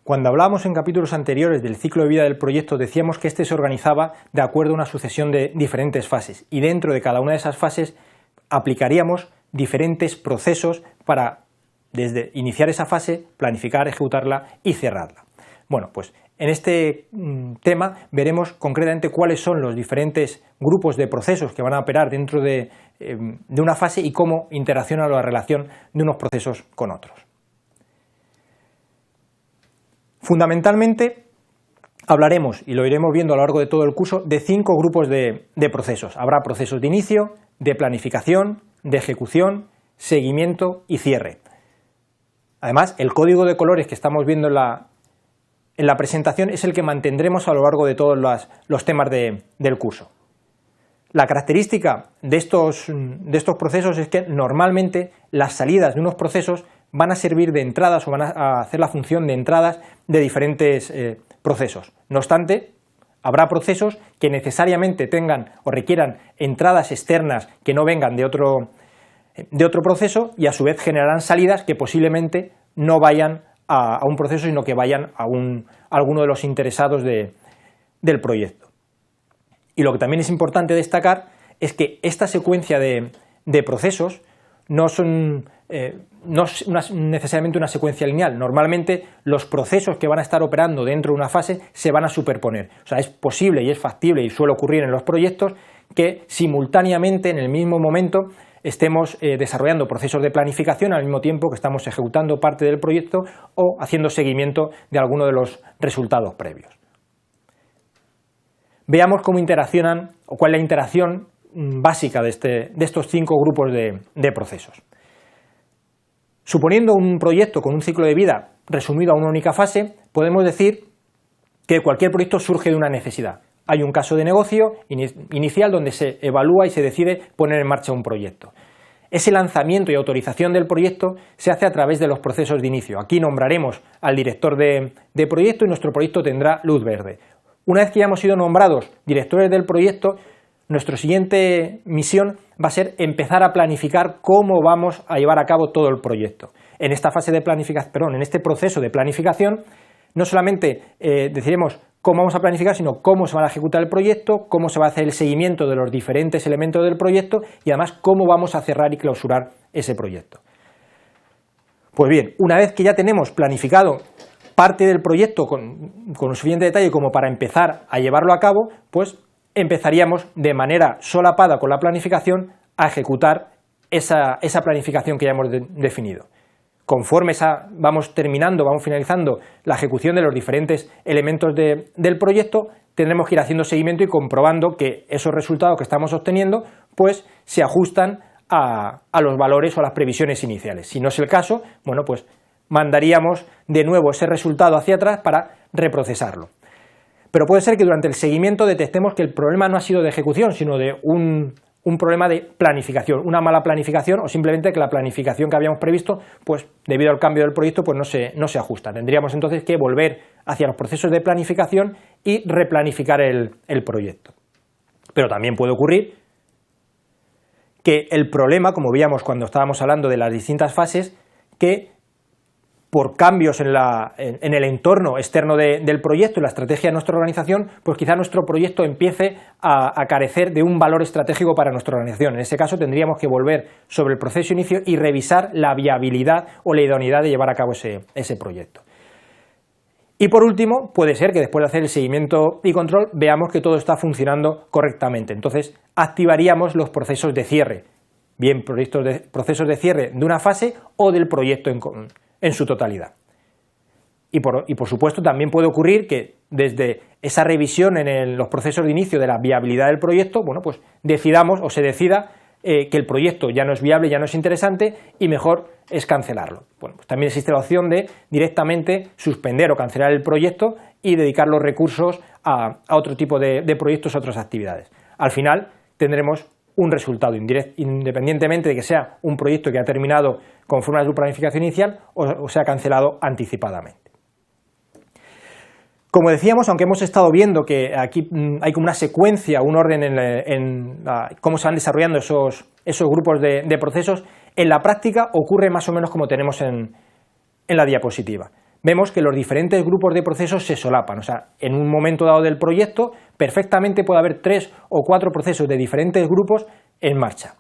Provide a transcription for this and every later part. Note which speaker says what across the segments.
Speaker 1: Cuando hablábamos en capítulos anteriores del ciclo de vida del proyecto, decíamos que este se organizaba de acuerdo a una sucesión de diferentes fases, y dentro de cada una de esas fases aplicaríamos diferentes procesos para, desde iniciar esa fase, planificar, ejecutarla y cerrarla. Bueno, pues en este tema veremos concretamente cuáles son los diferentes grupos de procesos que van a operar dentro de una fase y cómo interacciona la relación de unos procesos con otros. Fundamentalmente hablaremos, y lo iremos viendo a lo largo de todo el curso, de 5 grupos de procesos. Habrá procesos de inicio, de planificación, de ejecución, seguimiento y cierre. Además, el código de colores que estamos viendo en la presentación es el que mantendremos a lo largo de todos los temas del curso. La característica de estos procesos es que normalmente las salidas de unos procesos van a servir de entradas o van a hacer la función de entradas de diferentes procesos. No obstante, habrá procesos que necesariamente tengan o requieran entradas externas que no vengan de otro proceso y a su vez generarán salidas que posiblemente no vayan a un proceso, sino que vayan a alguno de los interesados del proyecto. Y lo que también es importante destacar es que esta secuencia de procesos no es necesariamente una secuencia lineal. Normalmente los procesos que van a estar operando dentro de una fase se van a superponer. O sea, es posible y es factible y suele ocurrir en los proyectos que simultáneamente, en el mismo momento, estemos desarrollando procesos de planificación al mismo tiempo que estamos ejecutando parte del proyecto o haciendo seguimiento de alguno de los resultados previos. Veamos cómo interaccionan o cuál es la interacción básica de estos 5 grupos de procesos. Suponiendo un proyecto con un ciclo de vida resumido a una única fase, podemos decir que cualquier proyecto surge de una necesidad. Hay un caso de negocio inicial donde se evalúa y se decide poner en marcha un proyecto. Ese lanzamiento y autorización del proyecto se hace a través de los procesos de inicio. Aquí nombraremos al director de proyecto y nuestro proyecto tendrá luz verde. Una vez que ya hemos sido nombrados directores del proyecto, nuestra siguiente misión va a ser empezar a planificar cómo vamos a llevar a cabo todo el proyecto. En esta fase de planificación, en este proceso de planificación, no solamente decidiremos cómo vamos a planificar, sino cómo se va a ejecutar el proyecto, cómo se va a hacer el seguimiento de los diferentes elementos del proyecto y además cómo vamos a cerrar y clausurar ese proyecto. Pues bien, una vez que ya tenemos planificado parte del proyecto con suficiente detalle como para empezar a llevarlo a cabo, pues empezaríamos de manera solapada con la planificación a ejecutar esa planificación que ya hemos definido. Conforme vamos finalizando la ejecución de los diferentes elementos del proyecto, tendremos que ir haciendo seguimiento y comprobando que esos resultados que estamos obteniendo pues se ajustan a los valores o a las previsiones iniciales. Si no es el caso, bueno, pues mandaríamos de nuevo ese resultado hacia atrás para reprocesarlo. Pero puede ser que durante el seguimiento detectemos que el problema no ha sido de ejecución, sino de un problema de planificación, una mala planificación o simplemente que la planificación que habíamos previsto, pues debido al cambio del proyecto, pues no se ajusta. Tendríamos entonces que volver hacia los procesos de planificación y replanificar el proyecto. Pero también puede ocurrir que el problema, como veíamos cuando estábamos hablando de las distintas fases, que por cambios en el entorno externo del proyecto y la estrategia de nuestra organización, pues quizá nuestro proyecto empiece a carecer de un valor estratégico para nuestra organización. En ese caso tendríamos que volver sobre el proceso de inicio y revisar la viabilidad o la idoneidad de llevar a cabo ese proyecto. Y por último, puede ser que después de hacer el seguimiento y control veamos que todo está funcionando correctamente. Entonces activaríamos los procesos de cierre, bien procesos de cierre de una fase o del proyecto en su totalidad. Y por supuesto también puede ocurrir que desde esa revisión en los procesos de inicio de la viabilidad del proyecto, bueno, pues decidamos o se decida que el proyecto ya no es viable, ya no es interesante y mejor es cancelarlo. Bueno, pues también existe la opción de directamente suspender o cancelar el proyecto y dedicar los recursos a otro tipo de proyectos, a otras actividades. Al final tendremos un resultado independientemente de que sea un proyecto que ha terminado conforme a su planificación inicial o sea cancelado anticipadamente. Como decíamos, aunque hemos estado viendo que aquí hay como una secuencia, un orden en cómo se van desarrollando esos grupos de procesos, en la práctica ocurre más o menos como tenemos en la diapositiva. vemos que los diferentes grupos de procesos se solapan. O sea, en un momento dado del proyecto, perfectamente puede haber 3 o 4 procesos de diferentes grupos en marcha.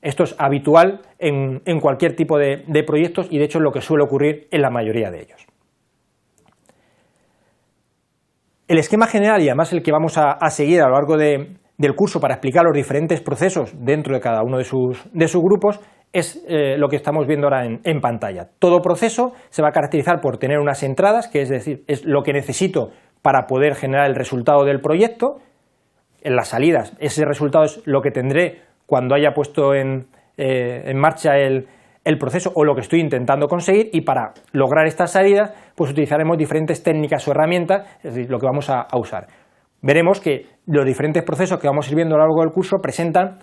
Speaker 1: Esto es habitual en cualquier tipo de proyectos y de hecho es lo que suele ocurrir en la mayoría de ellos. El esquema general, y además el que vamos a seguir a lo largo del curso para explicar los diferentes procesos dentro de cada uno de sus grupos, es lo que estamos viendo ahora en pantalla. Todo proceso se va a caracterizar por tener unas entradas, que es decir, es lo que necesito para poder generar el resultado del proyecto. En las salidas, ese resultado es lo que tendré cuando haya puesto en marcha el proceso o lo que estoy intentando conseguir, y para lograr estas salidas pues utilizaremos diferentes técnicas o herramientas, es decir, lo que vamos a usar. Veremos que los diferentes procesos que vamos a ir viendo a lo largo del curso presentan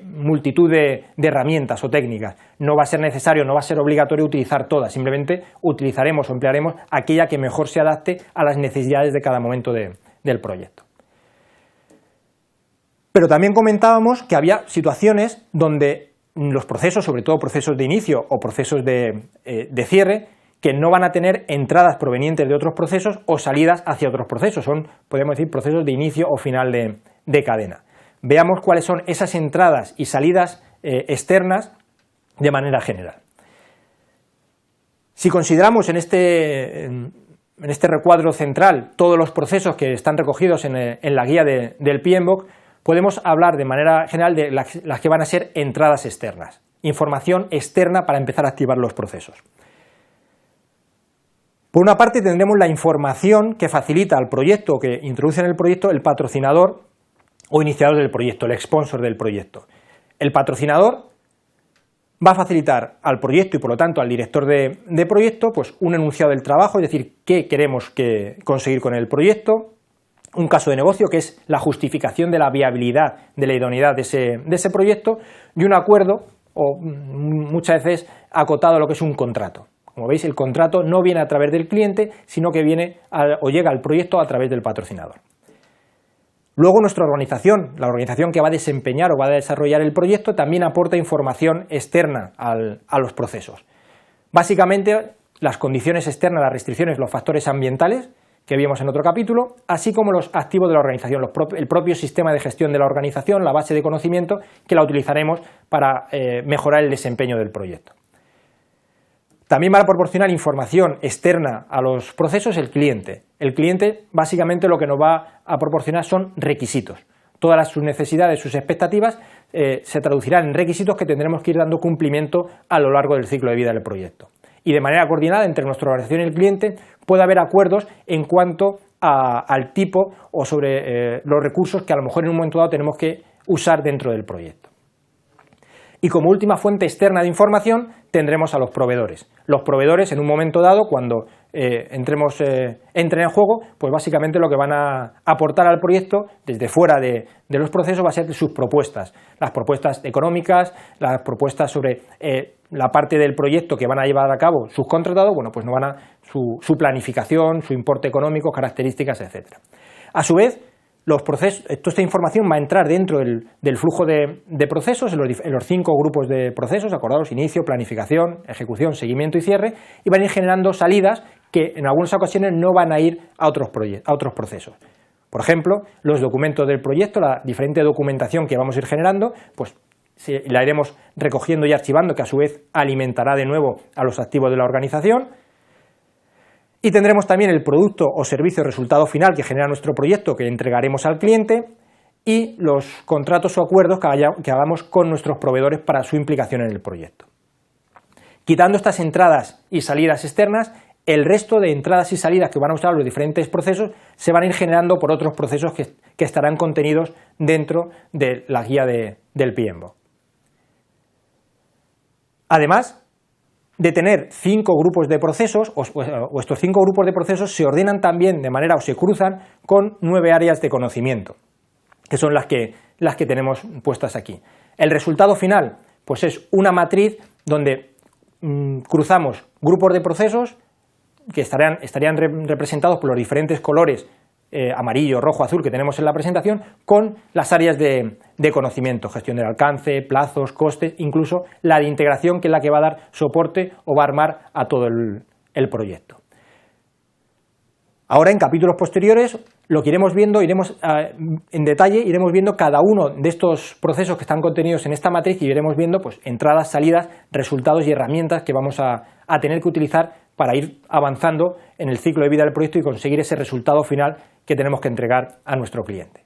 Speaker 1: multitud de herramientas o técnicas. No va a ser necesario, no va a ser obligatorio utilizar todas, simplemente utilizaremos o emplearemos aquella que mejor se adapte a las necesidades de cada momento del proyecto. Pero también comentábamos que había situaciones donde los procesos, sobre todo procesos de inicio o procesos de cierre, que no van a tener entradas provenientes de otros procesos o salidas hacia otros procesos. Son, podríamos decir, procesos de inicio o final de cadena. Veamos cuáles son esas entradas y salidas externas de manera general. Si consideramos en este recuadro central todos los procesos que están recogidos en la guía del PMBOK, podemos hablar de manera general de las que van a ser entradas externas, información externa para empezar a activar los procesos. Por una parte tendremos la información que facilita al proyecto, que introduce en el proyecto el patrocinador o iniciador del proyecto, el sponsor del proyecto. El patrocinador va a facilitar al proyecto y por lo tanto al director de proyecto pues un enunciado del trabajo, es decir, qué queremos conseguir con el proyecto, un caso de negocio que es la justificación de la viabilidad, de la idoneidad de ese proyecto, y un acuerdo, o muchas veces acotado a lo que es un contrato. Como veis, el contrato no viene a través del cliente, sino que viene o llega al proyecto a través del patrocinador. Luego nuestra organización, la organización que va a desempeñar o va a desarrollar el proyecto, también aporta información externa a los procesos. Básicamente, las condiciones externas, las restricciones, los factores ambientales que vimos en otro capítulo, así como los activos de la organización, el propio sistema de gestión de la organización, la base de conocimiento que la utilizaremos para mejorar el desempeño del proyecto. También va a proporcionar información externa a los procesos el cliente. El cliente básicamente lo que nos va a proporcionar son requisitos. Todas sus necesidades, sus expectativas se traducirán en requisitos que tendremos que ir dando cumplimiento a lo largo del ciclo de vida del proyecto. Y de manera coordinada entre nuestra organización y el cliente puede haber acuerdos en cuanto al tipo o sobre los recursos que a lo mejor en un momento dado tenemos que usar dentro del proyecto. Y como última fuente externa de información tendremos a los proveedores. Los proveedores en un momento dado, cuando entren en juego, pues básicamente lo que van a aportar al proyecto desde fuera de los procesos va a ser sus propuestas. Las propuestas económicas, las propuestas sobre la parte del proyecto que van a llevar a cabo sus contratados, bueno, pues no van a su planificación, su importe económico, características, etc. A su vez, los procesos, toda esta información va a entrar dentro del flujo de procesos, en los 5 grupos de procesos, acordados, inicio, planificación, ejecución, seguimiento y cierre, y van a ir generando salidas que en algunas ocasiones no van a ir a otros procesos. Por ejemplo, los documentos del proyecto, la diferente documentación que vamos a ir generando, pues la iremos recogiendo y archivando, que a su vez alimentará de nuevo a los activos de la organización. Y tendremos también el producto o servicio resultado final que genera nuestro proyecto, que entregaremos al cliente, y los contratos o acuerdos que hagamos con nuestros proveedores para su implicación en el proyecto. Quitando estas entradas y salidas externas, el resto de entradas y salidas que van a usar los diferentes procesos se van a ir generando por otros procesos que estarán contenidos dentro de la guía del PMBOK. Además de tener 5 grupos de procesos, o estos 5 grupos de procesos se ordenan también de manera o se cruzan con 9 áreas de conocimiento, que son las que tenemos puestas aquí. El resultado final, pues es una matriz donde cruzamos grupos de procesos que estarían representados por los diferentes colores amarillo, rojo, azul que tenemos en la presentación, con las áreas de conocimiento, gestión del alcance, plazos, costes, incluso la de integración, que es la que va a dar soporte o va a armar a todo el proyecto. Ahora, en capítulos posteriores, lo que iremos viendo, en detalle, iremos viendo cada uno de estos procesos que están contenidos en esta matriz y iremos viendo pues, entradas, salidas, resultados y herramientas que vamos a tener que utilizar para ir avanzando en el ciclo de vida del proyecto y conseguir ese resultado final que tenemos que entregar a nuestro cliente.